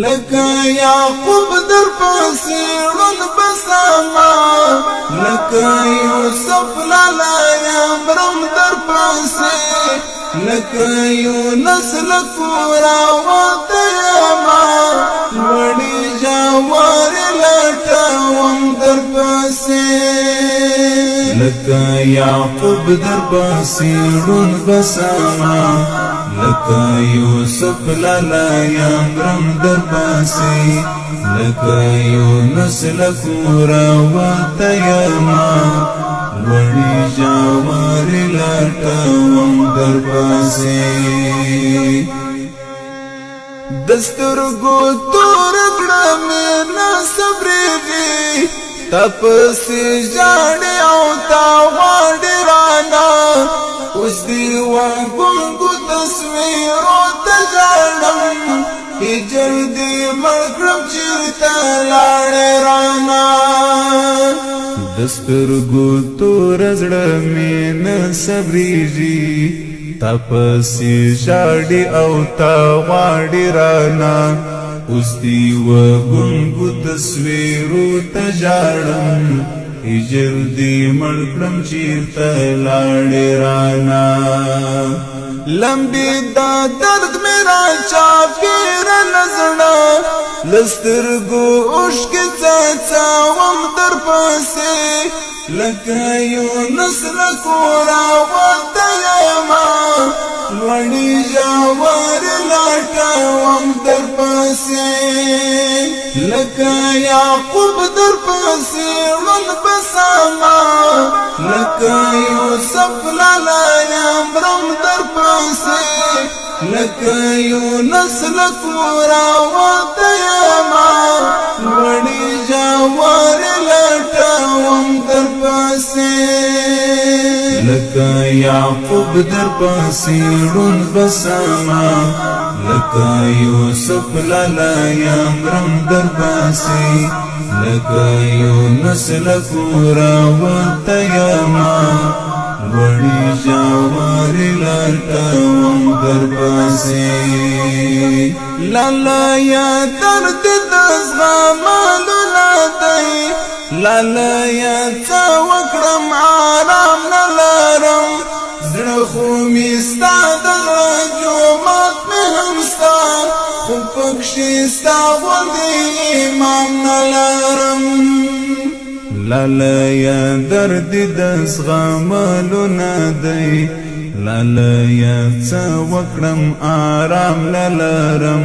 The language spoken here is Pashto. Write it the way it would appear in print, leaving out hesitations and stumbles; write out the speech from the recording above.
لکه یعقوب در پسې ړوند بسما، لکه یوسف لالا یمرم در پسې، لکه یونس له کوره وتیما، وړې جوارې لټوم در پسې. لکه یعقوب در پسې ړوند بسما، لکه یوسف لالا یمرم در پسې، لکه یونس له کوره وتیما، وړې جوارې لټوم در پسې. د سترګو تور کړه مې نه صبرېږي، تا پسې ژاړې او تا غواړې رانه، اوس دې وګونګو تصویرو ته ژاړم، هجر دې مړ کړم چېرته لاړې رانه. د سترګو تور زړه مې نه صبرېږي، تا پسې ژاړې او تا غواړې رانه، اوس دې وګونګو تصویرو ته ژاړم، هجر دې مړ کړم چېرته لاړې رانه. لمبې دا درد مې راچاپېره له زړه، له سترګو اوښکې څاڅاوم در پسې، لکه یونس له کوره وتیما، وړې ژورې لټوم در پسې. لکه یعقوب در پسې ړوند بسما، لکه یوسف لالا یمرم در پسې، لکه یونس له کوره وتیما، وړې جوارې لټوم در پسې. لکه یعقوب در پسې ړوند بسما، لکه یوسف لالا یمرم در پسې، لکه یونس له کوره وتیما، وړې جوارې لټوم در پسې. لالا یا درد د زغملو دی، لالا یا څه وکړم آرام نه لرم، زړه خو مې ستا د زړه جومات مې هم ستا، خو پکښې ستا غوندې امام نه لرم. لالا یا درد د زغملو نه دی، لالا یا څه وکړم آرام نه لرم.